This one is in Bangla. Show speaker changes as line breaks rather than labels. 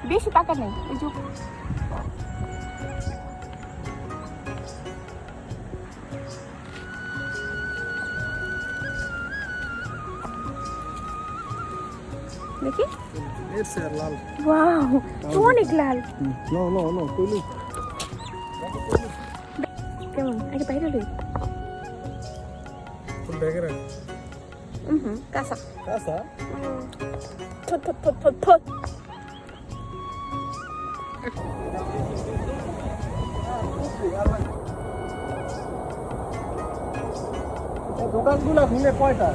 বেশি পাকা নেই ওই যে দেখি
লাল
ওয়াও তো অনেক লাল
নো তুলি
কেমন আগে বাইরে লই
ফুল ব্যাগে রাখ
কাঁচা
কাঁচা
thought thought thought thought thought
দোকানগুলো ঘুরে কয়টা